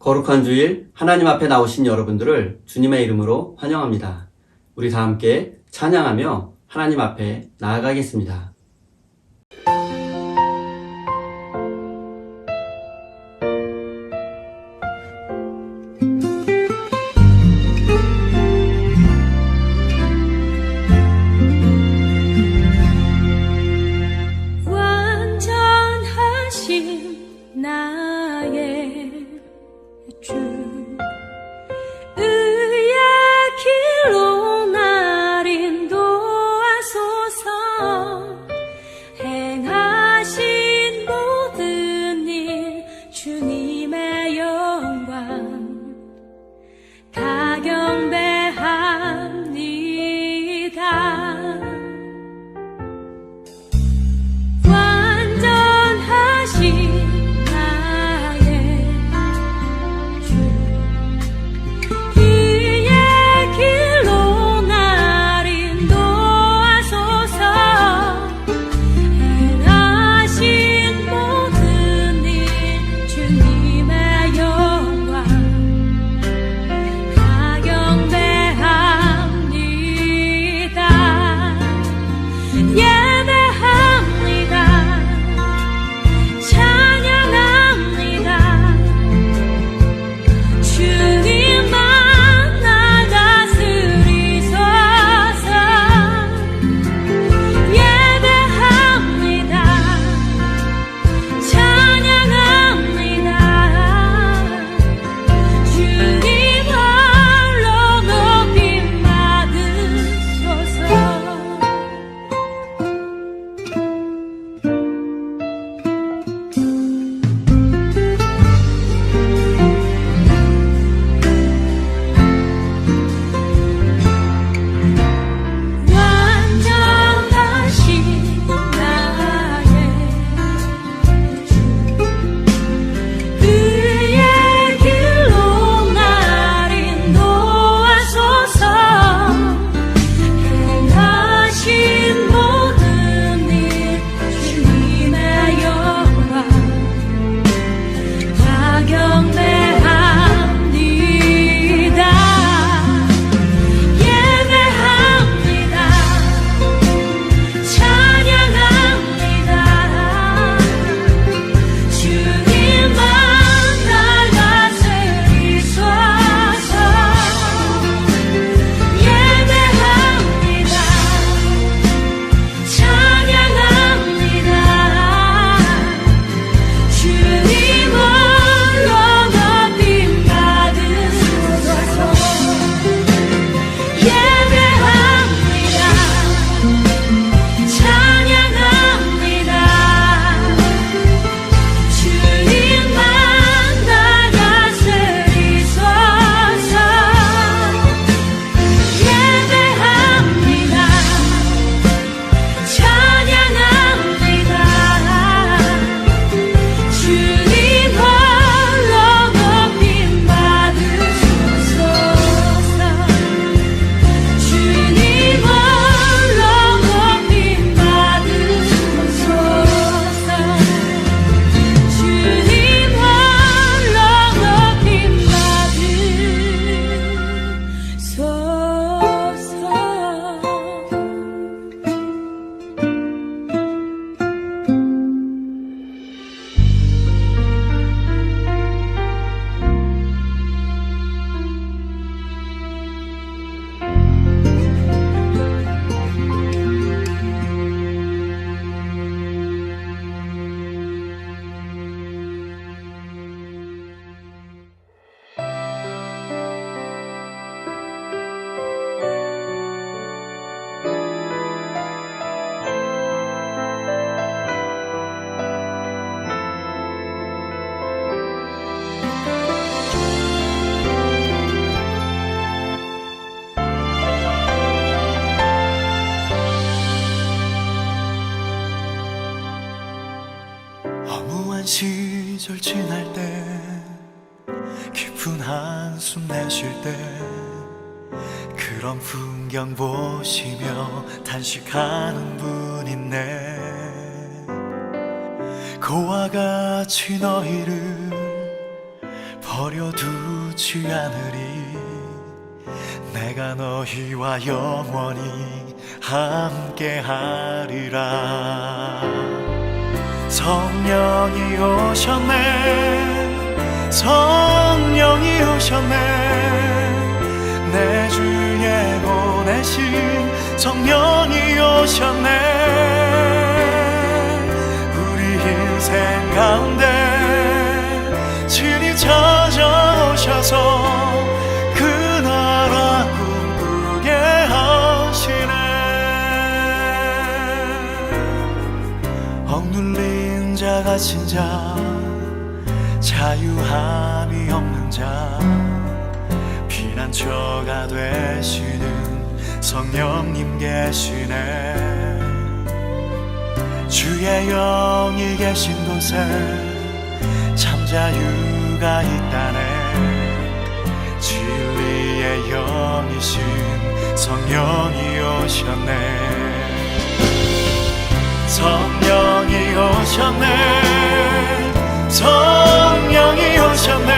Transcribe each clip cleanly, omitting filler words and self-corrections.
거룩한 주일 하나님 앞에 나오신 여러분들을 주님의 이름으로 환영합니다. 우리 다 함께 찬양하며 하나님 앞에 나아가겠습니다. 완전하신 나의 주, 의의 길로 날 인도하소서. 행하신 모든 일 주님의 영광 다 경배합니다. 시절 지날 때 깊은 한숨 내쉴 때 그런 풍경 보시며 단식하는 분 있네. 그와 같이 너희를 버려두지 않으리. 내가 너희와 영원히 함께하리라. 성령이 오셨네, 성령이 오셨네, 내 주에 보내신 성령이 오셨네. 우리 인생 가운데 친히 찾아오셔서 그 나라 꿈꾸게 하시네. 억눌린 자 갇힌 자 자유함이 없는 자 피난처가 되시는 성령님 계시네. 주의 영이 계신 곳에 참 자유가 있다네. 진리의 영이신 성령이 오셨네. 성령이 오셨네, 성령이 오셨네,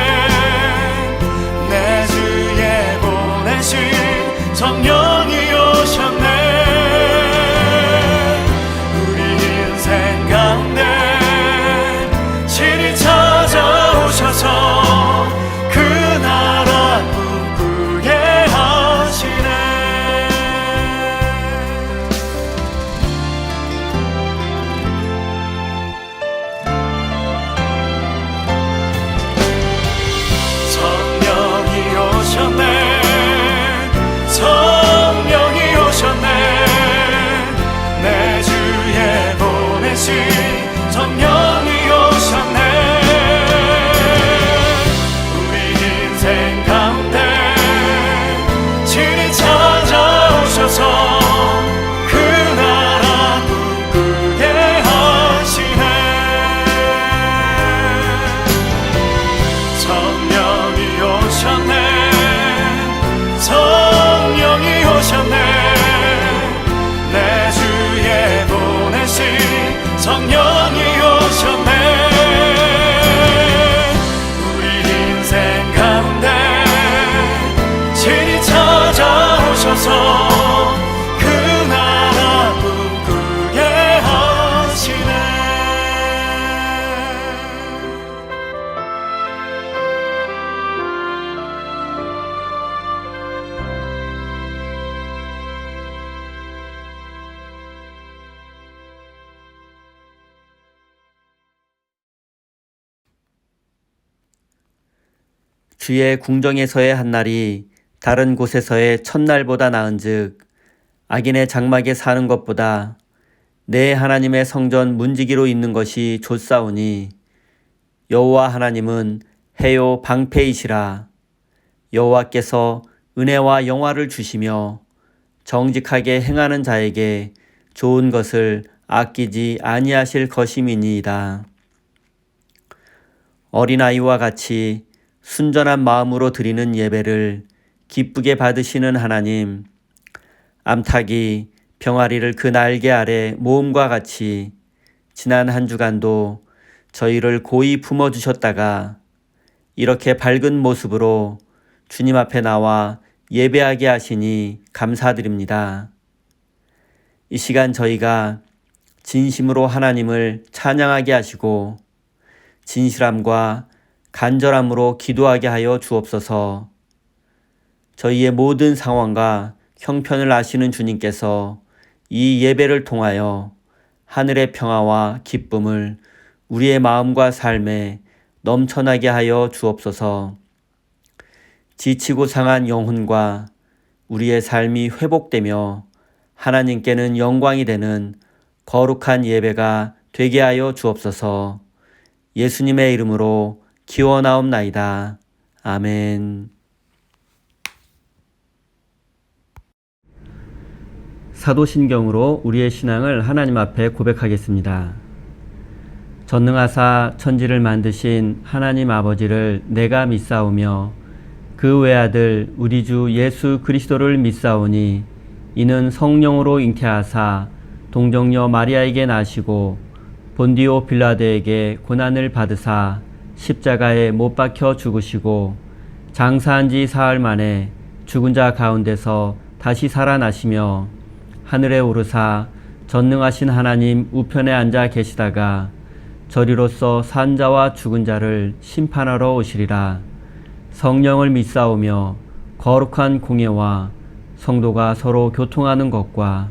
내 주에 보내신 성령이 오셨네. 우리 인생 가운데 친히 찾아오셔서 그 나라 꿈꾸게 하시네. 성령이 오셨네, 성령이 오셨네, 내 주에 보내신 성령이 오셨네. 우리 인생 가운데 친히 찾아오셔서 그 나라 꿈꾸게 하시네. 성령이 오셨네, 성령이 오셨네, 내 주에 보내신 성령이 오셨네. 우리 인생 가운데 친히 찾아오셔서 그 나라 꿈꾸게 하시네. 주의 궁정에서의 한날이 다른 곳에서의 첫날보다 나은즉 악인의 장막에 사는 것보다 내 하나님의 성전 문지기로 있는 것이 좋사오니 여호와 하나님은 해요 방패이시라. 여호와께서 은혜와 영화를 주시며 정직하게 행하는 자에게 좋은 것을 아끼지 아니하실 것임이니이다. 어린아이와 같이 순전한 마음으로 드리는 예배를 기쁘게 받으시는 하나님, 암탉이 병아리를 그 날개 아래 모음과 같이 지난 한 주간도 저희를 고이 품어주셨다가 이렇게 밝은 모습으로 주님 앞에 나와 예배하게 하시니 감사드립니다. 이 시간 저희가 진심으로 하나님을 찬양하게 하시고 진실함과 간절함으로 기도하게 하여 주옵소서. 저희의 모든 상황과 형편을 아시는 주님께서 이 예배를 통하여 하늘의 평화와 기쁨을 우리의 마음과 삶에 넘쳐나게 하여 주옵소서. 지치고 상한 영혼과 우리의 삶이 회복되며 하나님께는 영광이 되는 거룩한 예배가 되게 하여 주옵소서. 예수님의 이름으로 기원하옵나이다. 아멘. 사도신경으로 우리의 신앙을 하나님 앞에 고백하겠습니다. 전능하사 천지를 만드신 하나님 아버지를 내가 믿사오며 그 외아들 우리 주 예수 그리스도를 믿사오니 이는 성령으로 잉태하사 동정녀 마리아에게 나시고 본디오 빌라도에게 고난을 받으사 십자가에 못 박혀 죽으시고 장사한 지 사흘 만에 죽은 자 가운데서 다시 살아나시며 하늘에 오르사 전능하신 하나님 우편에 앉아 계시다가 저리로서 산 자와 죽은 자를 심판하러 오시리라. 성령을 믿사오며 거룩한 공예와 성도가 서로 교통하는 것과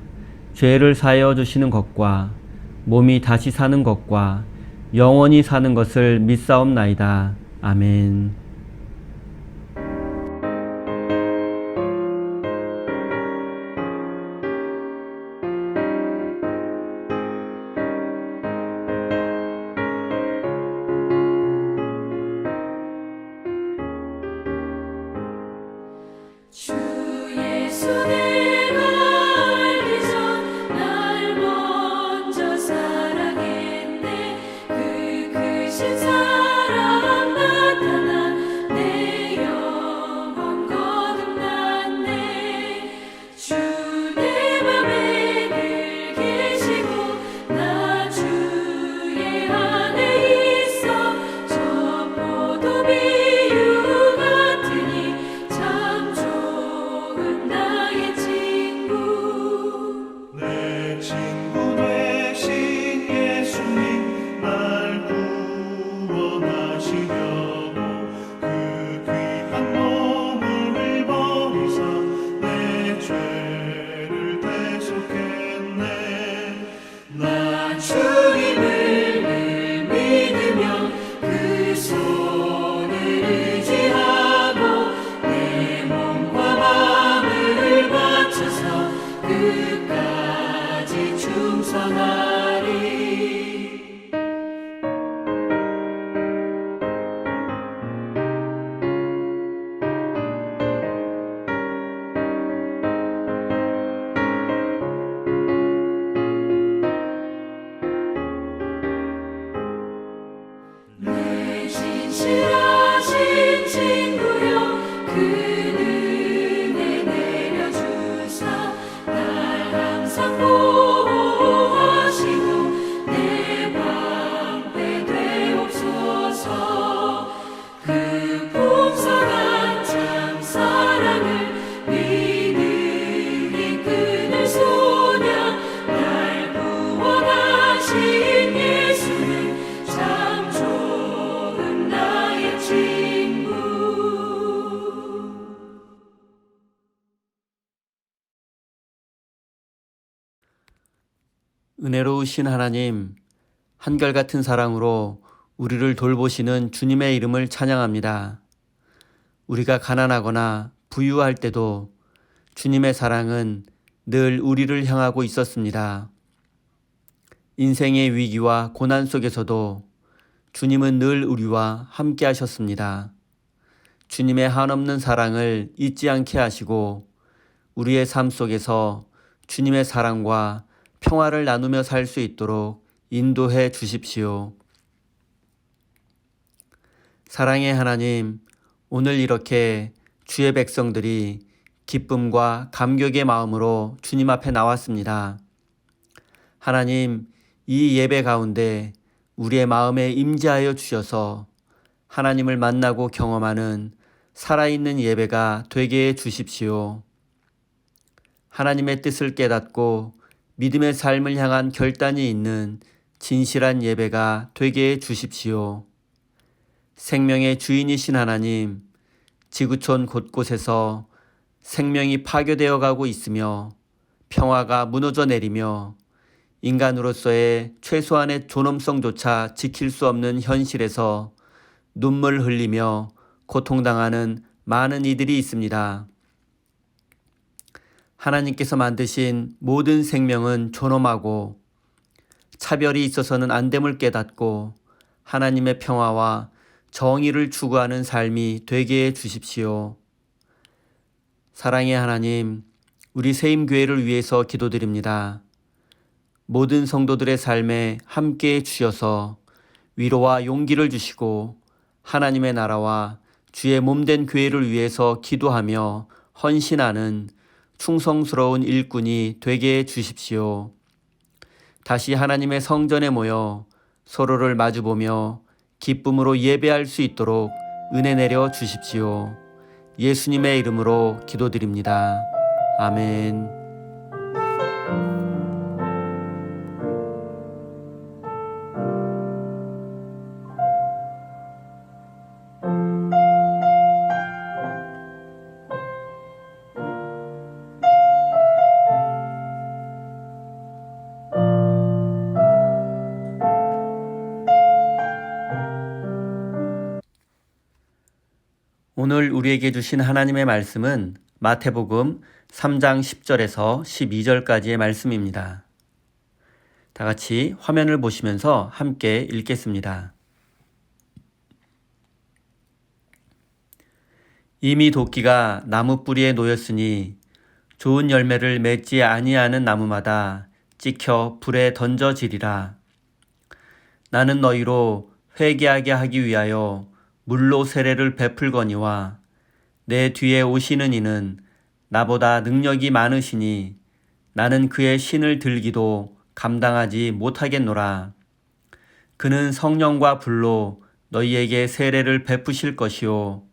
죄를 사하여 주시는 것과 몸이 다시 사는 것과 영원히 사는 것을 믿사옵나이다. 아멘. 주 예수 내가 알기 전 날 먼저 사랑했네. 그 크신 사랑 나타나 내 영혼 거듭났네. 주 내 맘에 늘 계시고 나 주의 안에 있어. 저 포도 비유 같으니 참 좋은 나의 친구. 내 친구 되신 예수님 날 구원하시려고 그 귀한 몸을 버리사 내 죄를 대속했네. 난 주님을 늘 믿으며 그 손을 의지하고 내 몸과 마음을 바쳐서 끝까지 충성하리. 내 진실하신 친구여 그 은혜 내려주사 날 항상 보호하시고 내 방패 되옵소서. 그 풍성한 참 사랑을 믿음이 끊을 소냐. 날 구원하신 예수는 참 좋은 나의 친구. 은혜로우신 하나님, 한결같은 사랑으로 우리를 돌보시는 주님의 이름을 찬양합니다. 우리가 가난하거나 부유할 때도 주님의 사랑은 늘 우리를 향하고 있었습니다. 인생의 위기와 고난 속에서도 주님은 늘 우리와 함께 하셨습니다. 주님의 한없는 사랑을 잊지 않게 하시고 우리의 삶 속에서 주님의 사랑과 평화를 나누며 살 수 있도록 인도해 주십시오. 사랑의 하나님, 오늘 이렇게 주의 백성들이 기쁨과 감격의 마음으로 주님 앞에 나왔습니다. 하나님, 이 예배 가운데 우리의 마음에 임재하여 주셔서 하나님을 만나고 경험하는 살아있는 예배가 되게 해 주십시오. 하나님의 뜻을 깨닫고 믿음의 삶을 향한 결단이 있는 진실한 예배가 되게 해 주십시오. 생명의 주인이신 하나님, 지구촌 곳곳에서 생명이 파괴되어 가고 있으며 평화가 무너져 내리며 인간으로서의 최소한의 존엄성조차 지킬 수 없는 현실에서 눈물 흘리며 고통당하는 많은 이들이 있습니다. 하나님께서 만드신 모든 생명은 존엄하고 차별이 있어서는 안 됨을 깨닫고 하나님의 평화와 정의를 추구하는 삶이 되게 해 주십시오. 사랑의 하나님, 우리 세임교회를 위해서 기도드립니다. 모든 성도들의 삶에 함께해 주셔서 위로와 용기를 주시고 하나님의 나라와 주의 몸된 교회를 위해서 기도하며 헌신하는 충성스러운 일꾼이 되게 해 주십시오. 다시 하나님의 성전에 모여 서로를 마주보며 기쁨으로 예배할 수 있도록 은혜 내려 주십시오. 예수님의 이름으로 기도드립니다. 아멘. 오늘 우리에게 주신 하나님의 말씀은 마태복음 3장 10절에서 12절까지의 말씀입니다. 다 같이 화면을 보시면서 함께 읽겠습니다. 이미 도끼가 나무 뿌리에 놓였으니 좋은 열매를 맺지 아니하는 나무마다 찍혀 불에 던져지리라. 나는 너희로 회개하게 하기 위하여 물로 세례를 베풀거니와 내 뒤에 오시는 이는 나보다 능력이 많으시니 나는 그의 신을 들기도 감당하지 못하겠노라. 그는 성령과 불로 너희에게 세례를 베푸실 것이요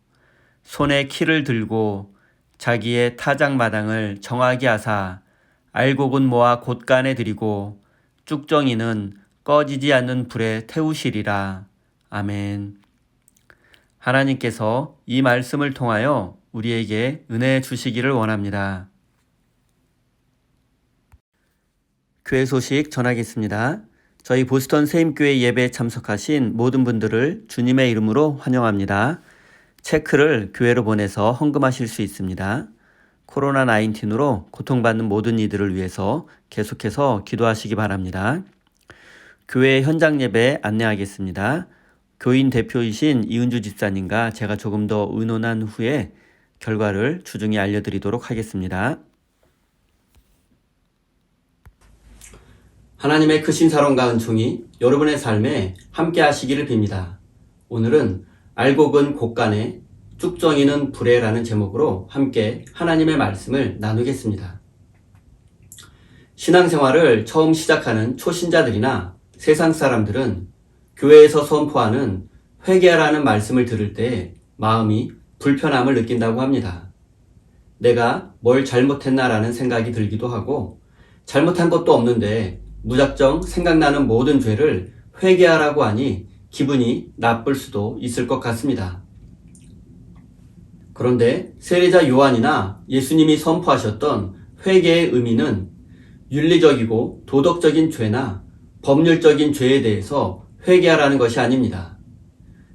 손에 키를 들고 자기의 타작마당을 정하게 하사 알곡은 모아 곳간에 들이고 쭉정이는 꺼지지 않는 불에 태우시리라. 아멘. 하나님께서 이 말씀을 통하여 우리에게 은혜 주시기를 원합니다. 교회 소식 전하겠습니다. 저희 보스턴 세임교회 예배에 참석하신 모든 분들을 주님의 이름으로 환영합니다. 체크를 교회로 보내서 헌금하실 수 있습니다. 코로나19으로 고통받는 모든 이들을 위해서 계속해서 기도하시기 바랍니다. 교회 현장 예배 안내하겠습니다. 교인 대표이신 이은주 집사님과 제가 조금 더 의논한 후에 결과를 주중에 알려드리도록 하겠습니다. 하나님의 크신 사랑과 은총이 여러분의 삶에 함께 하시기를 빕니다. 오늘은 알곡은 곳간에 쭉정이는 불에라는 제목으로 함께 하나님의 말씀을 나누겠습니다. 신앙생활을 처음 시작하는 초신자들이나 세상 사람들은 교회에서 선포하는 회개하라는 말씀을 들을 때 마음이 불편함을 느낀다고 합니다. 내가 뭘 잘못했나라는 생각이 들기도 하고 잘못한 것도 없는데 무작정 생각나는 모든 죄를 회개하라고 하니 기분이 나쁠 수도 있을 것 같습니다. 그런데 세례자 요한이나 예수님이 선포하셨던 회개의 의미는 윤리적이고 도덕적인 죄나 법률적인 죄에 대해서 회개하라는 것이 아닙니다.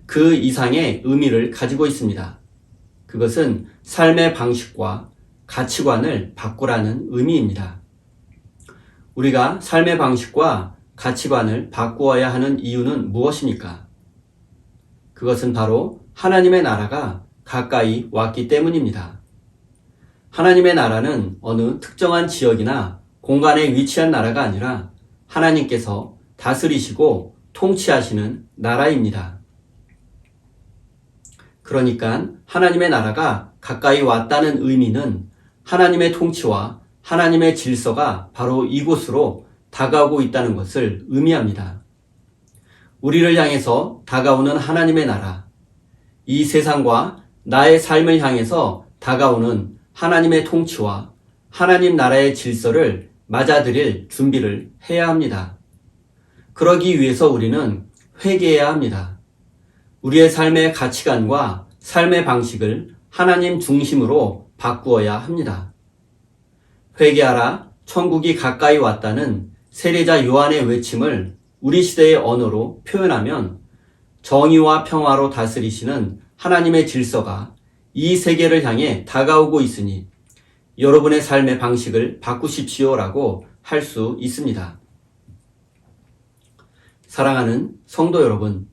그 이상의 의미를 가지고 있습니다. 그것은 삶의 방식과 가치관을 바꾸라는 의미입니다. 우리가 삶의 방식과 가치관을 바꾸어야 하는 이유는 무엇입니까? 그것은 바로 하나님의 나라가 가까이 왔기 때문입니다. 하나님의 나라는 어느 특정한 지역이나 공간에 위치한 나라가 아니라 하나님께서 다스리시고 통치하시는 나라입니다. 그러니까 하나님의 나라가 가까이 왔다는 의미는 하나님의 통치와 하나님의 질서가 바로 이곳으로 다가오고 있다는 것을 의미합니다. 우리를 향해서 다가오는 하나님의 나라, 이 세상과 나의 삶을 향해서 다가오는 하나님의 통치와 하나님 나라의 질서를 맞아들일 준비를 해야 합니다. 그러기 위해서 우리는 회개해야 합니다. 우리의 삶의 가치관과 삶의 방식을 하나님 중심으로 바꾸어야 합니다. 회개하라, 천국이 가까이 왔다는 세례자 요한의 외침을 우리 시대의 언어로 표현하면 정의와 평화로 다스리시는 하나님의 질서가 이 세계를 향해 다가오고 있으니 여러분의 삶의 방식을 바꾸십시오라고 할 수 있습니다. 사랑하는 성도 여러분,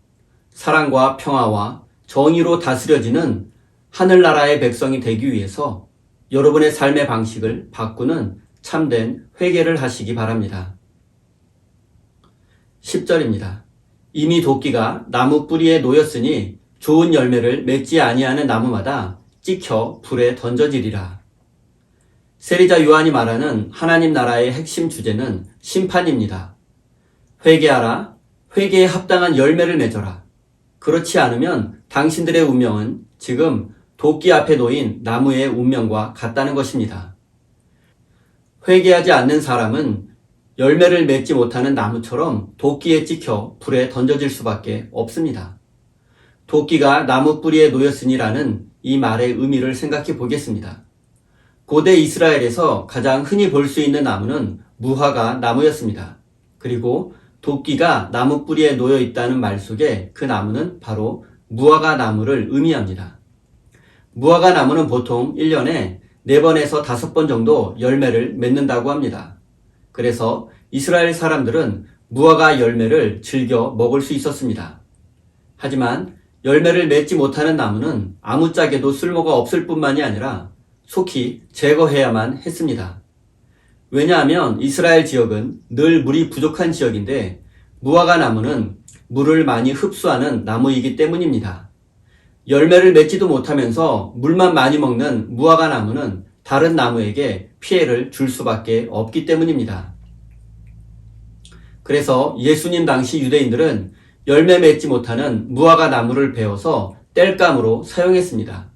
사랑과 평화와 정의로 다스려지는 하늘나라의 백성이 되기 위해서 여러분의 삶의 방식을 바꾸는 참된 회개를 하시기 바랍니다. 10절입니다. 이미 도끼가 나무 뿌리에 놓였으니 좋은 열매를 맺지 아니하는 나무마다 찍혀 불에 던져지리라. 세례자 요한이 말하는 하나님 나라의 핵심 주제는 심판입니다. 회개하라, 회개에 합당한 열매를 맺어라. 그렇지 않으면 당신들의 운명은 지금 도끼 앞에 놓인 나무의 운명과 같다는 것입니다. 회개하지 않는 사람은 열매를 맺지 못하는 나무처럼 도끼에 찍혀 불에 던져질 수밖에 없습니다. 도끼가 나무 뿌리에 놓였으니라는 이 말의 의미를 생각해 보겠습니다. 고대 이스라엘에서 가장 흔히 볼 수 있는 나무는 무화과 나무였습니다. 그리고 도끼가 나무 뿌리에 놓여 있다는 말 속에 그 나무는 바로 무화과 나무를 의미합니다. 무화과 나무는 보통 1년에 4번에서 5번 정도 열매를 맺는다고 합니다. 그래서 이스라엘 사람들은 무화과 열매를 즐겨 먹을 수 있었습니다. 하지만 열매를 맺지 못하는 나무는 아무짝에도 쓸모가 없을 뿐만이 아니라 속히 제거해야만 했습니다. 왜냐하면 이스라엘 지역은 늘 물이 부족한 지역인데 무화과 나무는 물을 많이 흡수하는 나무이기 때문입니다. 열매를 맺지도 못하면서 물만 많이 먹는 무화과 나무는 다른 나무에게 피해를 줄 수밖에 없기 때문입니다. 그래서 예수님 당시 유대인들은 열매 맺지 못하는 무화과 나무를 베어서 땔감으로 사용했습니다.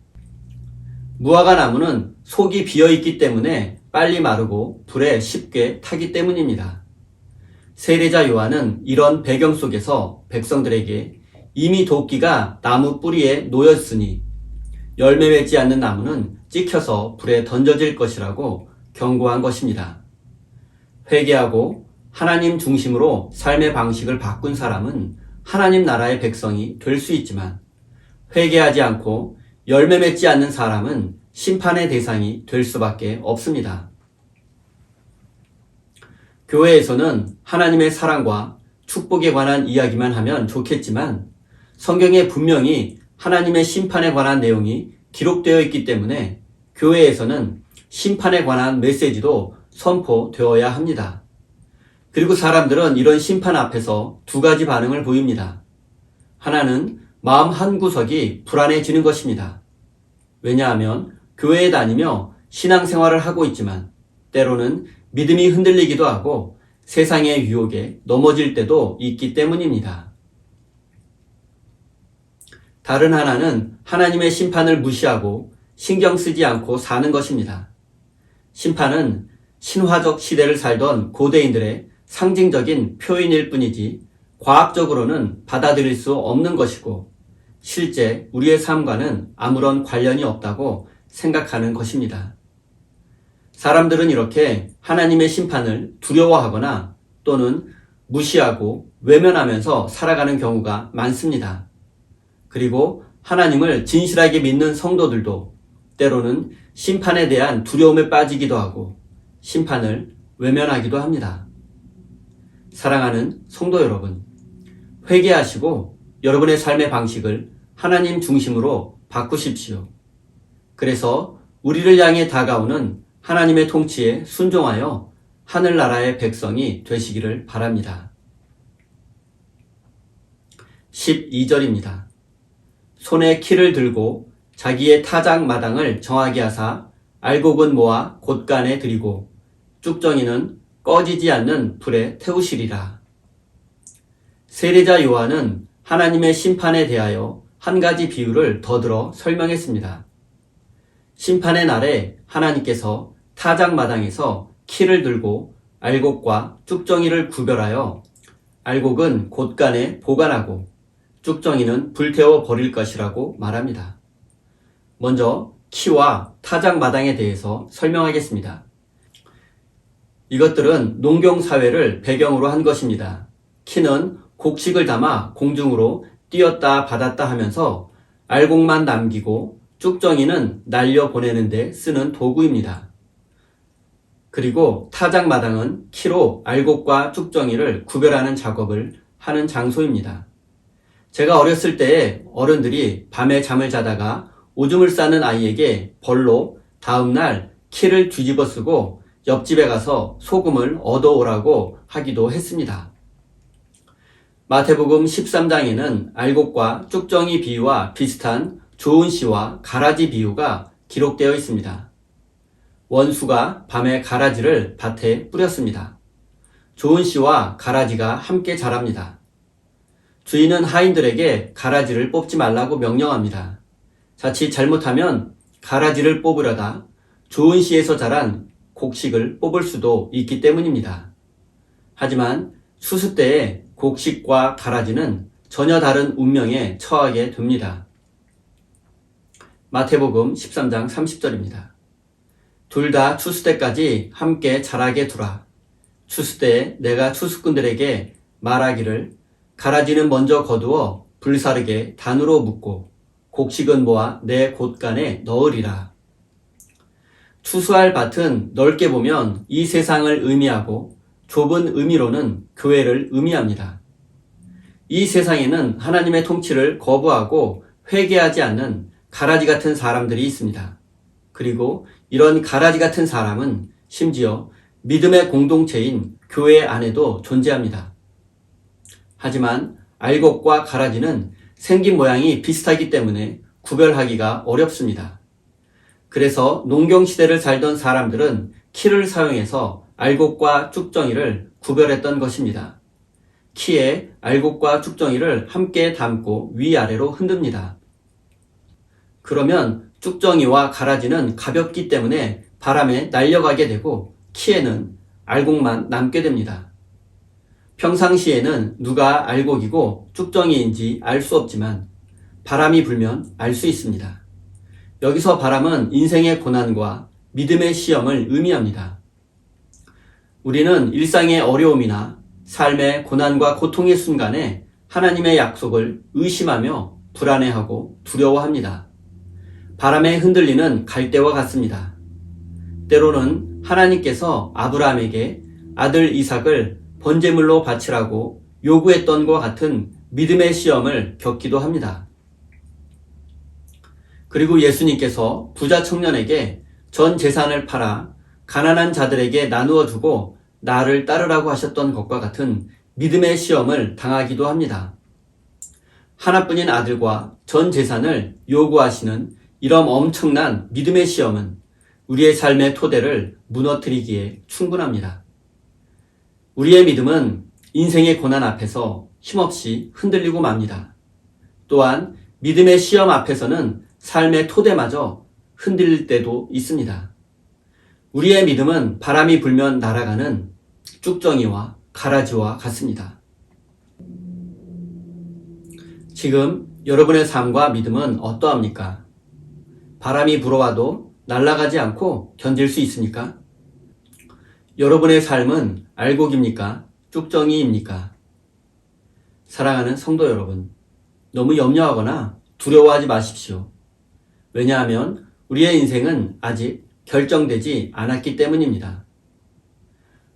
무화과 나무는 속이 비어있기 때문에 빨리 마르고 불에 쉽게 타기 때문입니다. 세례자 요한은 이런 배경 속에서 백성들에게 이미 도끼가 나무 뿌리에 놓였으니 열매 맺지 않는 나무는 찍혀서 불에 던져질 것이라고 경고한 것입니다. 회개하고 하나님 중심으로 삶의 방식을 바꾼 사람은 하나님 나라의 백성이 될 수 있지만 회개하지 않고 열매 맺지 않는 사람은 심판의 대상이 될 수밖에 없습니다. 교회에서는 하나님의 사랑과 축복에 관한 이야기만 하면 좋겠지만 성경에 분명히 하나님의 심판에 관한 내용이 기록되어 있기 때문에 교회에서는 심판에 관한 메시지도 선포되어야 합니다. 그리고 사람들은 이런 심판 앞에서 2가지 반응을 보입니다. 하나는 마음 한구석이 불안해지는 것입니다. 왜냐하면 교회에 다니며 신앙생활을 하고 있지만 때로는 믿음이 흔들리기도 하고 세상의 유혹에 넘어질 때도 있기 때문입니다. 다른 하나는 하나님의 심판을 무시하고 신경 쓰지 않고 사는 것입니다. 심판은 신화적 시대를 살던 고대인들의 상징적인 표현일 뿐이지 과학적으로는 받아들일 수 없는 것이고 실제 우리의 삶과는 아무런 관련이 없다고 생각하는 것입니다. 사람들은 이렇게 하나님의 심판을 두려워하거나 또는 무시하고 외면하면서 살아가는 경우가 많습니다. 그리고 하나님을 진실하게 믿는 성도들도 때로는 심판에 대한 두려움에 빠지기도 하고 심판을 외면하기도 합니다. 사랑하는 성도 여러분, 회개하시고 여러분의 삶의 방식을 하나님 중심으로 바꾸십시오. 그래서 우리를 향해 다가오는 하나님의 통치에 순종하여 하늘나라의 백성이 되시기를 바랍니다. 12절입니다. 손에 키를 들고 자기의 타작 마당을 정하게 하사 알곡은 모아 곳간에 들이고 쭉정이는 꺼지지 않는 불에 태우시리라. 세례자 요한은 하나님의 심판에 대하여 한 가지 비유를 더 들어 설명했습니다. 심판의 날에 하나님께서 타작 마당에서 키를 들고 알곡과 쭉정이를 구별하여 알곡은 곳간에 보관하고 쭉정이는 불태워 버릴 것이라고 말합니다. 먼저 키와 타작 마당에 대해서 설명하겠습니다. 이것들은 농경사회를 배경으로 한 것입니다. 키는 곡식을 담아 공중으로 띄었다 받았다 하면서 알곡만 남기고 쭉정이는 날려보내는 데 쓰는 도구입니다. 그리고 타작 마당은 키로 알곡과 쭉정이를 구별하는 작업을 하는 장소입니다. 제가 어렸을 때에 어른들이 밤에 잠을 자다가 오줌을 싸는 아이에게 벌로 다음날 키를 뒤집어 쓰고 옆집에 가서 소금을 얻어오라고 하기도 했습니다. 마태복음 13장에는 알곡과 쭉정이 비유와 비슷한 좋은 씨와 가라지 비유가 기록되어 있습니다. 원수가 밤에 가라지를 밭에 뿌렸습니다. 좋은 씨와 가라지가 함께 자랍니다. 주인은 하인들에게 가라지를 뽑지 말라고 명령합니다. 자칫 잘못하면 가라지를 뽑으려다 좋은 씨에서 자란 곡식을 뽑을 수도 있기 때문입니다. 하지만 추수 때의 곡식과 가라지는 전혀 다른 운명에 처하게 됩니다. 마태복음 13장 30절입니다. 둘 다 추수 때까지 함께 자라게 두라. 추수 때에 내가 추수꾼들에게 말하기를 가라지는 먼저 거두어 불사르게 단으로 묶고 곡식은 모아 내 곳간에 넣으리라. 추수할 밭은 넓게 보면 이 세상을 의미하고 좁은 의미로는 교회를 의미합니다. 이 세상에는 하나님의 통치를 거부하고 회개하지 않는 가라지 같은 사람들이 있습니다. 그리고 이런 가라지 같은 사람은 심지어 믿음의 공동체인 교회 안에도 존재합니다. 하지만 알곡과 가라지는 생긴 모양이 비슷하기 때문에 구별하기가 어렵습니다. 그래서 농경시대를 살던 사람들은 키를 사용해서 알곡과 쭉정이를 구별했던 것입니다. 키에 알곡과 쭉정이를 함께 담고 위아래로 흔듭니다. 그러면 쭉정이와 가라지는 가볍기 때문에 바람에 날려가게 되고 키에는 알곡만 남게 됩니다. 평상시에는 누가 알곡이고 쭉정이인지 알 수 없지만 바람이 불면 알 수 있습니다. 여기서 바람은 인생의 고난과 믿음의 시험을 의미합니다. 우리는 일상의 어려움이나 삶의 고난과 고통의 순간에 하나님의 약속을 의심하며 불안해하고 두려워합니다. 바람에 흔들리는 갈대와 같습니다. 때로는 하나님께서 아브라함에게 아들 이삭을 번제물로 바치라고 요구했던 것과 같은 믿음의 시험을 겪기도 합니다. 그리고 예수님께서 부자 청년에게 전 재산을 팔아 가난한 자들에게 나누어 주고 나를 따르라고 하셨던 것과 같은 믿음의 시험을 당하기도 합니다. 하나뿐인 아들과 전 재산을 요구하시는 이런 엄청난 믿음의 시험은 우리의 삶의 토대를 무너뜨리기에 충분합니다. 우리의 믿음은 인생의 고난 앞에서 힘없이 흔들리고 맙니다. 또한 믿음의 시험 앞에서는 삶의 토대마저 흔들릴 때도 있습니다. 우리의 믿음은 바람이 불면 날아가는 쭉정이와 가라지와 같습니다. 지금 여러분의 삶과 믿음은 어떠합니까? 바람이 불어와도 날아가지 않고 견딜 수 있습니까? 여러분의 삶은 알곡입니까? 쭉정이입니까? 사랑하는 성도 여러분, 너무 염려하거나 두려워하지 마십시오. 왜냐하면 우리의 인생은 아직 결정되지 않았기 때문입니다.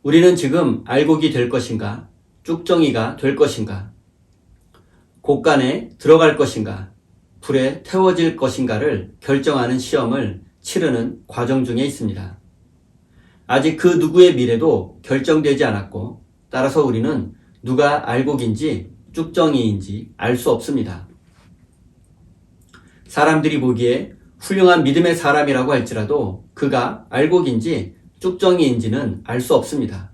우리는 지금 알곡이 될 것인가, 쭉정이가 될 것인가, 곳간에 들어갈 것인가, 불에 태워질 것인가를 결정하는 시험을 치르는 과정 중에 있습니다. 아직 그 누구의 미래도 결정되지 않았고, 따라서 우리는 누가 알곡인지 쭉정이인지 알 수 없습니다. 사람들이 보기에 훌륭한 믿음의 사람이라고 할지라도 그가 알곡인지 쭉정이인지는 알 수 없습니다.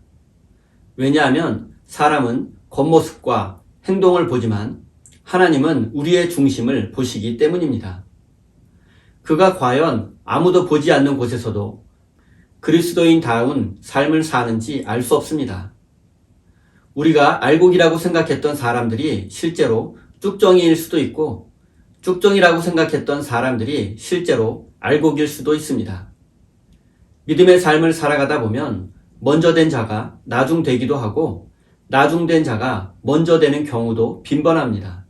왜냐하면 사람은 겉모습과 행동을 보지만 하나님은 우리의 중심을 보시기 때문입니다. 그가 과연 아무도 보지 않는 곳에서도 그리스도인다운 삶을 사는지 알 수 없습니다. 우리가 알곡이라고 생각했던 사람들이 실제로 쭉정이일 수도 있고, 쭉정이라고 생각했던 사람들이 실제로 알곡일 수도 있습니다. 믿음의 삶을 살아가다 보면 먼저 된 자가 나중 되기도 하고, 나중 된 자가 먼저 되는 경우도 빈번합니다.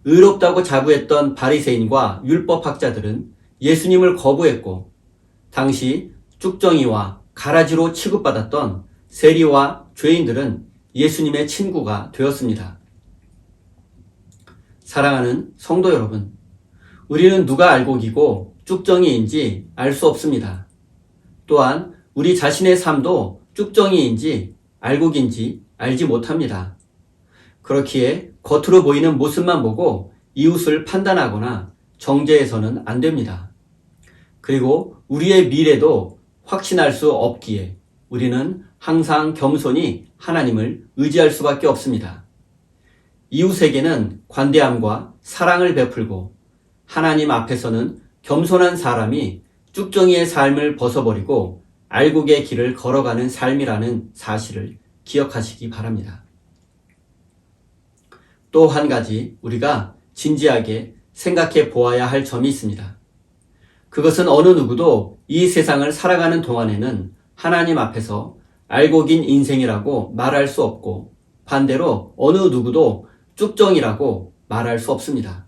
의롭다고 자부했던 바리새인과 율법학자들은 예수님을 거부했고, 당시 쭉정이와 가라지로 취급받았던 세리와 죄인들은 예수님의 친구가 되었습니다. 사랑하는 성도 여러분, 우리는 누가 알곡이고 쭉정이인지 알 수 없습니다. 또한 우리 자신의 삶도 쭉정이인지 알곡인지 알지 못합니다. 그렇기에 겉으로 보이는 모습만 보고 이웃을 판단하거나 정죄해서는 안 됩니다. 그리고 우리의 미래도 확신할 수 없기에 우리는 항상 겸손히 하나님을 의지할 수밖에 없습니다. 이웃에게는 관대함과 사랑을 베풀고 하나님 앞에서는 겸손한 사람이 쭉정이의 삶을 벗어버리고 알곡의 길을 걸어가는 삶이라는 사실을 기억하시기 바랍니다. 또 한 가지 우리가 진지하게 생각해 보아야 할 점이 있습니다. 그것은 어느 누구도 이 세상을 살아가는 동안에는 하나님 앞에서 알곡인 인생이라고 말할 수 없고 반대로 어느 누구도 쭉정이라고 말할 수 없습니다.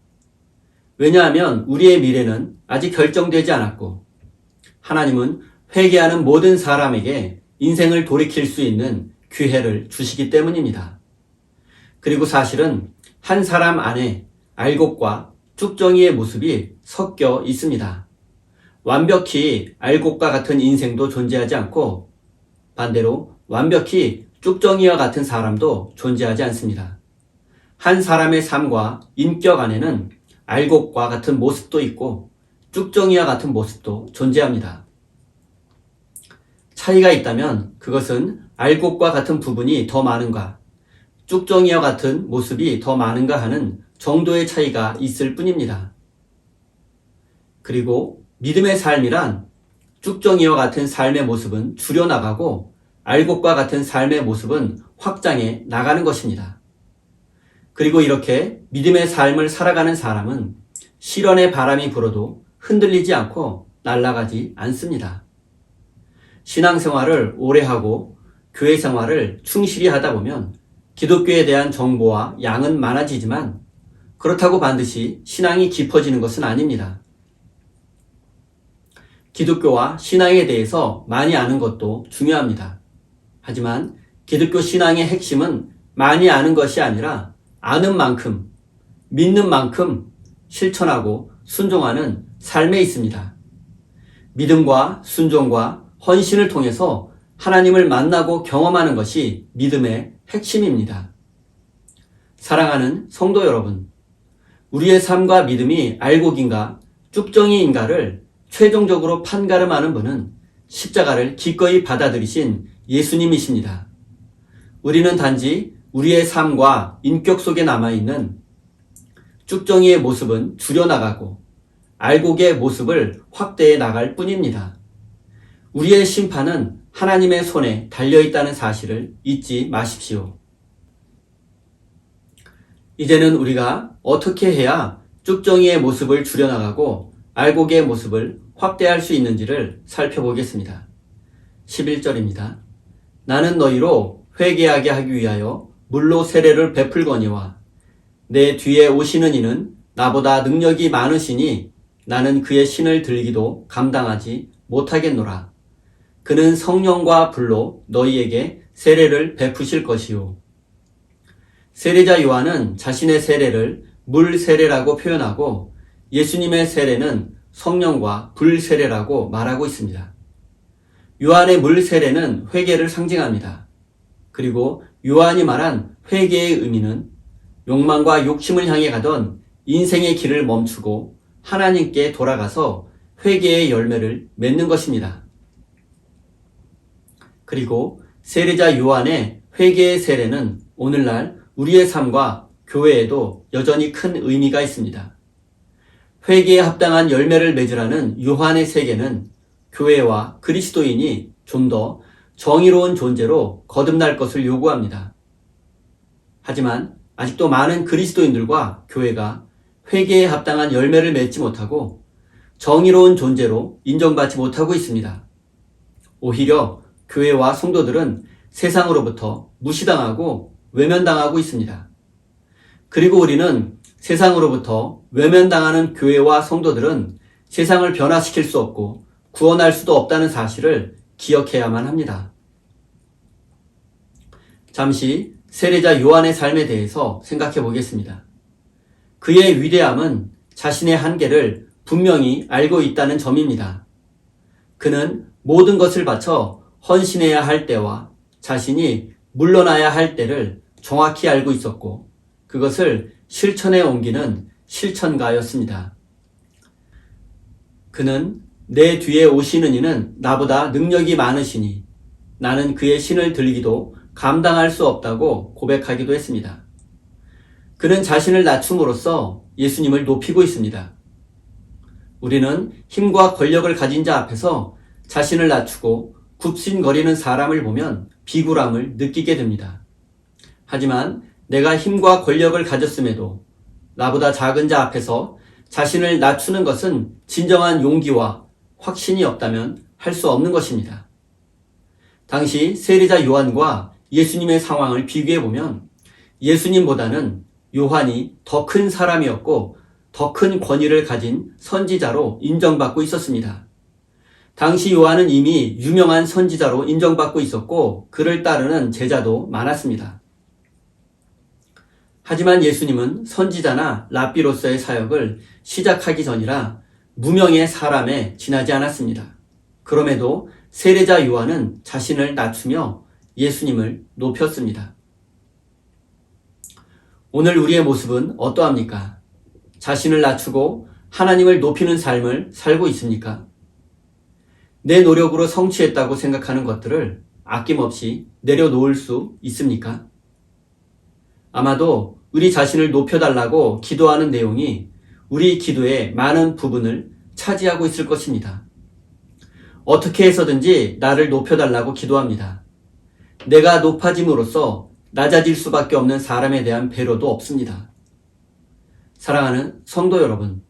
왜냐하면 우리의 미래는 아직 결정되지 않았고 하나님은 회개하는 모든 사람에게 인생을 돌이킬 수 있는 기회를 주시기 때문입니다. 그리고 사실은 한 사람 안에 알곡과 쭉정이의 모습이 섞여 있습니다. 완벽히 알곡과 같은 인생도 존재하지 않고 반대로 완벽히 쭉정이와 같은 사람도 존재하지 않습니다. 한 사람의 삶과 인격 안에는 알곡과 같은 모습도 있고 쭉정이와 같은 모습도 존재합니다. 차이가 있다면 그것은 알곡과 같은 부분이 더 많은가, 쭉정이와 같은 모습이 더 많은가 하는 정도의 차이가 있을 뿐입니다. 그리고 믿음의 삶이란 쭉정이와 같은 삶의 모습은 줄여나가고 알곡과 같은 삶의 모습은 확장해 나가는 것입니다. 그리고 이렇게 믿음의 삶을 살아가는 사람은 시련의 바람이 불어도 흔들리지 않고 날아가지 않습니다. 신앙생활을 오래 하고 교회 생활을 충실히 하다 보면 기독교에 대한 정보와 양은 많아지지만 그렇다고 반드시 신앙이 깊어지는 것은 아닙니다. 기독교와 신앙에 대해서 많이 아는 것도 중요합니다. 하지만 기독교 신앙의 핵심은 많이 아는 것이 아니라 아는 만큼, 믿는 만큼 실천하고 순종하는 삶에 있습니다. 믿음과 순종과 헌신을 통해서 하나님을 만나고 경험하는 것이 믿음의 핵심입니다. 사랑하는 성도 여러분, 우리의 삶과 믿음이 알곡인가 쭉정이인가를 최종적으로 판가름하는 분은 십자가를 기꺼이 받아들이신 예수님이십니다. 우리는 단지 우리의 삶과 인격 속에 남아있는 쭉정이의 모습은 줄여나가고 알곡의 모습을 확대해 나갈 뿐입니다. 우리의 심판은 하나님의 손에 달려있다는 사실을 잊지 마십시오. 이제는 우리가 어떻게 해야 쭉정이의 모습을 줄여나가고 알곡의 모습을 확대할 수 있는지를 살펴보겠습니다. 11절입니다. 나는 너희로 회개하게 하기 위하여 물로 세례를 베풀거니와 내 뒤에 오시는 이는 나보다 능력이 많으시니 나는 그의 신을 들기도 감당하지 못하겠노라. 그는 성령과 불로 너희에게 세례를 베푸실 것이요. 세례자 요한은 자신의 세례를 물 세례라고 표현하고 예수님의 세례는 성령과 불 세례라고 말하고 있습니다. 요한의 물 세례는 회개를 상징합니다. 그리고 요한이 말한 회개의 의미는 욕망과 욕심을 향해 가던 인생의 길을 멈추고 하나님께 돌아가서 회개의 열매를 맺는 것입니다. 그리고 세례자 요한의 회개의 세례는 오늘날 우리의 삶과 교회에도 여전히 큰 의미가 있습니다. 회개에 합당한 열매를 맺으라는 요한의 세계는 교회와 그리스도인이 좀 더 정의로운 존재로 거듭날 것을 요구합니다. 하지만 아직도 많은 그리스도인들과 교회가 회개에 합당한 열매를 맺지 못하고 정의로운 존재로 인정받지 못하고 있습니다. 오히려 교회와 성도들은 세상으로부터 무시당하고 외면당하고 있습니다. 그리고 우리는 세상으로부터 외면당하는 교회와 성도들은 세상을 변화시킬 수 없고 구원할 수도 없다는 사실을 기억해야만 합니다. 잠시 세례자 요한의 삶에 대해서 생각해 보겠습니다. 그의 위대함은 자신의 한계를 분명히 알고 있다는 점입니다. 그는 모든 것을 바쳐 헌신해야 할 때와 자신이 물러나야 할 때를 정확히 알고 있었고 그것을 실천에 옮기는 실천가였습니다. 그는 내 뒤에 오시는 이는 나보다 능력이 많으시니 나는 그의 신을 들기도 감당할 수 없다고 고백하기도 했습니다. 그는 자신을 낮춤으로써 예수님을 높이고 있습니다. 우리는 힘과 권력을 가진 자 앞에서 자신을 낮추고 굽신거리는 사람을 보면 비굴함을 느끼게 됩니다. 하지만 내가 힘과 권력을 가졌음에도 나보다 작은 자 앞에서 자신을 낮추는 것은 진정한 용기와 확신이 없다면 할 수 없는 것입니다. 당시 세리자 요한과 예수님의 상황을 비교해보면 예수님보다는 요한이 더 큰 사람이었고 더 큰 권위를 가진 선지자로 인정받고 있었습니다. 당시 요한은 이미 유명한 선지자로 인정받고 있었고 그를 따르는 제자도 많았습니다. 하지만 예수님은 선지자나 랍비로서의 사역을 시작하기 전이라 무명의 사람에 지나지 않았습니다. 그럼에도 세례자 요한은 자신을 낮추며 예수님을 높였습니다. 오늘 우리의 모습은 어떠합니까? 자신을 낮추고 하나님을 높이는 삶을 살고 있습니까? 내 노력으로 성취했다고 생각하는 것들을 아낌없이 내려놓을 수 있습니까? 아마도 우리 자신을 높여달라고 기도하는 내용이 우리 기도의 많은 부분을 차지하고 있을 것입니다. 어떻게 해서든지 나를 높여달라고 기도합니다. 내가 높아짐으로써 낮아질 수밖에 없는 사람에 대한 배려도 없습니다. 사랑하는 성도 여러분,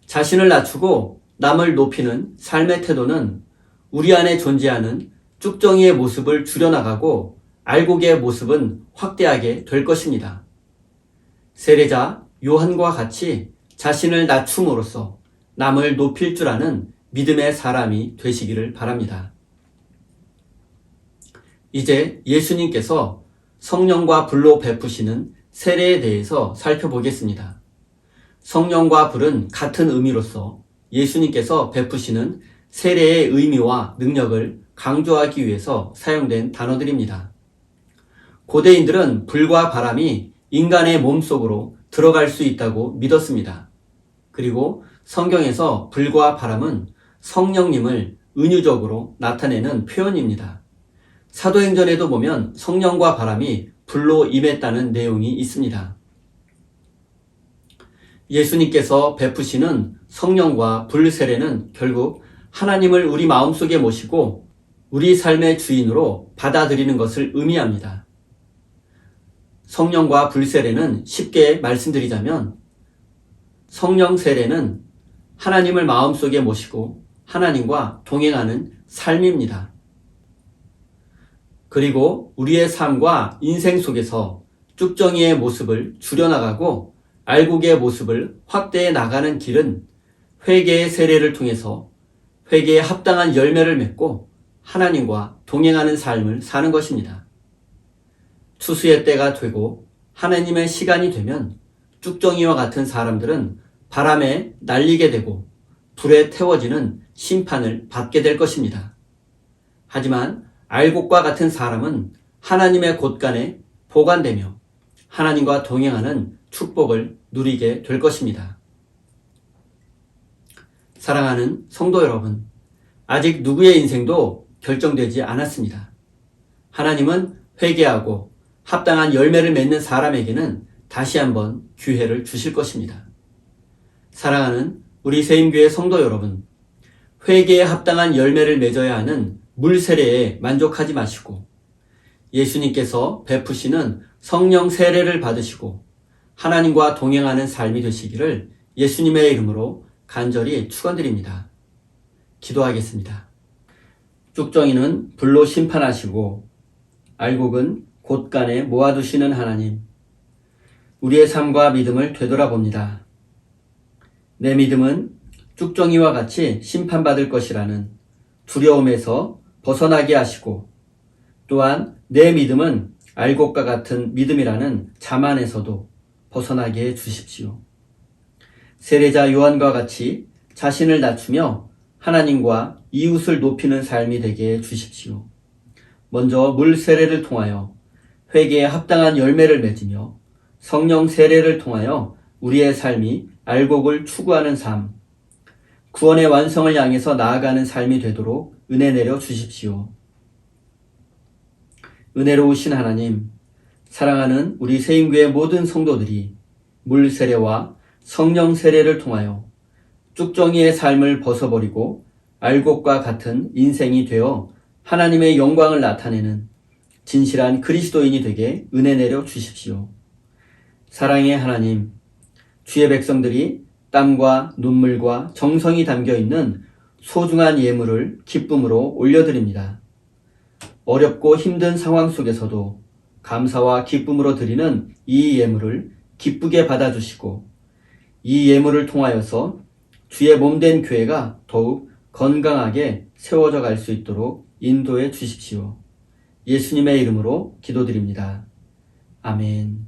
자신을 낮추고 남을 높이는 삶의 태도는 우리 안에 존재하는 쭉정이의 모습을 줄여나가고 알곡의 모습은 확대하게 될 것입니다. 세례자 요한과 같이 자신을 낮춤으로써 남을 높일 줄 아는 믿음의 사람이 되시기를 바랍니다. 이제 예수님께서 성령과 불로 베푸시는 세례에 대해서 살펴보겠습니다. 성령과 불은 같은 의미로서 예수님께서 베푸시는 세례의 의미와 능력을 강조하기 위해서 사용된 단어들입니다. 고대인들은 불과 바람이 인간의 몸속으로 들어갈 수 있다고 믿었습니다. 그리고 성경에서 불과 바람은 성령님을 은유적으로 나타내는 표현입니다. 사도행전에도 보면 성령과 바람이 불로 임했다는 내용이 있습니다. 예수님께서 베푸시는 성령과 불 세례는 결국 하나님을 우리 마음속에 모시고 우리 삶의 주인으로 받아들이는 것을 의미합니다. 성령과 불 세례는 쉽게 말씀드리자면 성령 세례는 하나님을 마음속에 모시고 하나님과 동행하는 삶입니다. 그리고 우리의 삶과 인생 속에서 쭉정이의 모습을 줄여나가고 알곡의 모습을 확대해 나가는 길은 회개의 세례를 통해서 회개에 합당한 열매를 맺고 하나님과 동행하는 삶을 사는 것입니다. 추수의 때가 되고 하나님의 시간이 되면 쭉정이와 같은 사람들은 바람에 날리게 되고 불에 태워지는 심판을 받게 될 것입니다. 하지만 알곡과 같은 사람은 하나님의 곳간에 보관되며 하나님과 동행하는 축복을 누리게 될 것입니다. 사랑하는 성도 여러분, 아직 누구의 인생도 결정되지 않았습니다. 하나님은 회개하고 합당한 열매를 맺는 사람에게는 다시 한번 기회를 주실 것입니다. 사랑하는 우리 세임교회 성도 여러분, 회개에 합당한 열매를 맺어야 하는 물 세례에 만족하지 마시고 예수님께서 베푸시는 성령 세례를 받으시고 하나님과 동행하는 삶이 되시기를 예수님의 이름으로 간절히 축원드립니다. 기도하겠습니다. 쭉정이는 불로 심판하시고 알곡은 곳간에 모아두시는 하나님, 우리의 삶과 믿음을 되돌아봅니다. 내 믿음은 쭉정이와 같이 심판받을 것이라는 두려움에서 벗어나게 하시고 또한 내 믿음은 알곡과 같은 믿음이라는 자만에서도 벗어나게 해 주십시오. 세례자 요한과 같이 자신을 낮추며 하나님과 이웃을 높이는 삶이 되게 해 주십시오. 먼저 물 세례를 통하여 회개에 합당한 열매를 맺으며 성령 세례를 통하여 우리의 삶이 알곡을 추구하는 삶, 구원의 완성을 향해서 나아가는 삶이 되도록 은혜 내려 주십시오. 은혜로우신 하나님, 사랑하는 우리 세임교회 모든 성도들이 물 세례와 성령 세례를 통하여 쭉정이의 삶을 벗어버리고 알곡과 같은 인생이 되어 하나님의 영광을 나타내는 진실한 그리스도인이 되게 은혜 내려 주십시오. 사랑의 하나님, 주의 백성들이 땀과 눈물과 정성이 담겨 있는 소중한 예물을 기쁨으로 올려드립니다. 어렵고 힘든 상황 속에서도 감사와 기쁨으로 드리는 이 예물을 기쁘게 받아주시고 이 예물을 통하여서 주의 몸된 교회가 더욱 건강하게 세워져 갈 수 있도록 인도해 주십시오. 예수님의 이름으로 기도드립니다. 아멘.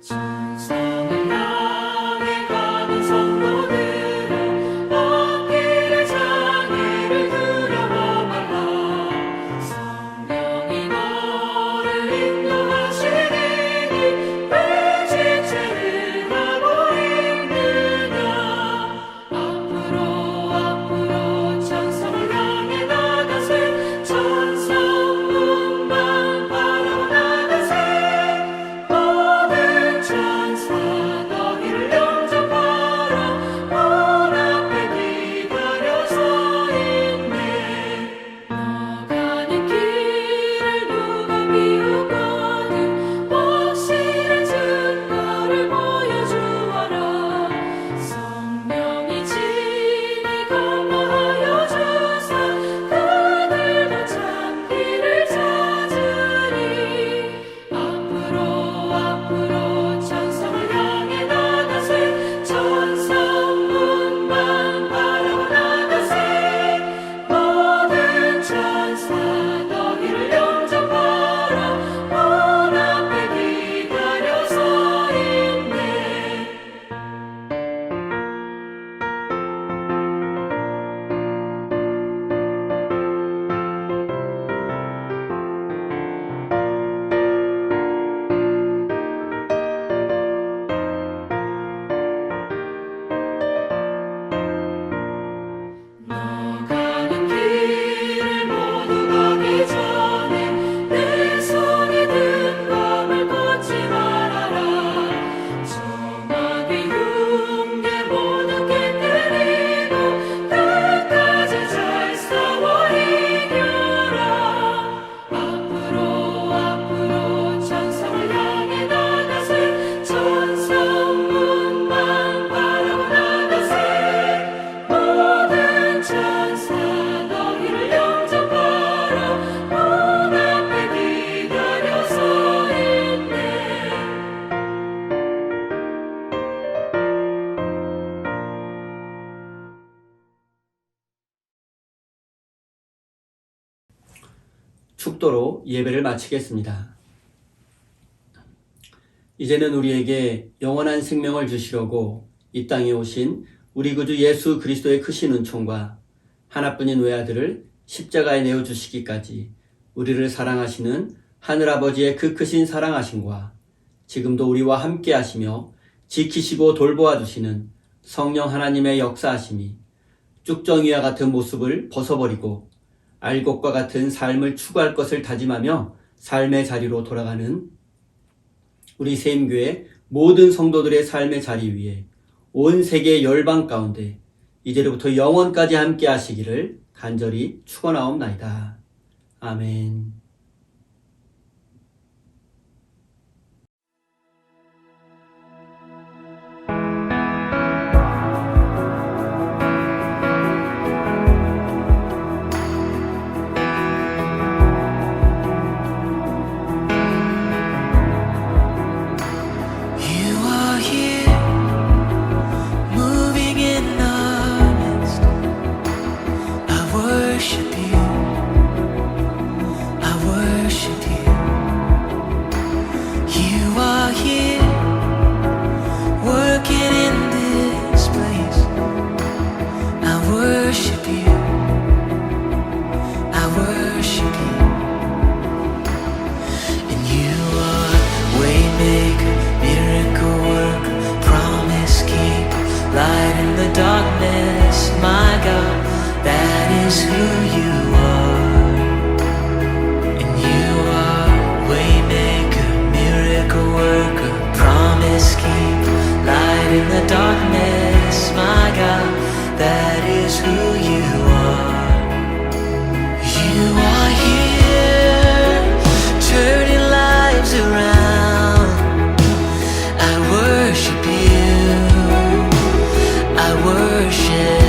천성을 향해 가는 성도들아 앞길의 장애를 두려워 말라. 성령이 너를 인도하시리니 왜 지체를 하고 있느냐. 앞으로 천성을 향해 나가세. 천성문만 바라보 나가세. 천사 너희를 영접하러 문 앞에 기다려 서 있네. 너 가는 길을 누가 비우거든 확실한 증거를 보여주어라. 성령이 친히 감화하여 주사 그들도 참 길을 찾으리. 앞으로 천성을 향해 나가세. 천성문만 바라보 나가세. 모든 천사 너희를 영접하러 문 앞에 기다려 서 있네. 너 가는 길을 모두 가기 전에 내 손에 든 검을 꽂지 말아라. 정악의 흉계 모두 깨뜨리고 끝까지 잘 싸워 이겨라. 앞으로 천성을 향해 나가세. 천성문만 바라보 나가세. 모든 천사 너희를 영접하러 문 앞에 기다려 서 있네. 축도로 예배를 마치겠습니다. 이제는 우리에게 영원한 생명을 주시려고 이 땅에 오신 우리 구주 예수 그리스도의 크신 은총과 하나뿐인 외아들을 십자가에 내어주시기까지 우리를 사랑하시는 하늘아버지의 그 크신 사랑하심과 지금도 우리와 함께 하시며 지키시고 돌보아 주시는 성령 하나님의 역사하심이 쭉정이와 같은 모습을 벗어버리고 알곡과 같은 삶을 추구할 것을 다짐하며 삶의 자리로 돌아가는 우리 세임교회 모든 성도들의 삶의 자리 위에 온 세계 열방 가운데 이제로부터 영원까지 함께 하시기를 간절히 축원하옵나이다. 아멘. You are here, moving in our midst. I worship you. I is who you are. And you are waymaker, miracle worker, promise keeper, light in the darkness. My God, that is who you are. You are here, turning lives around. I worship you, I worship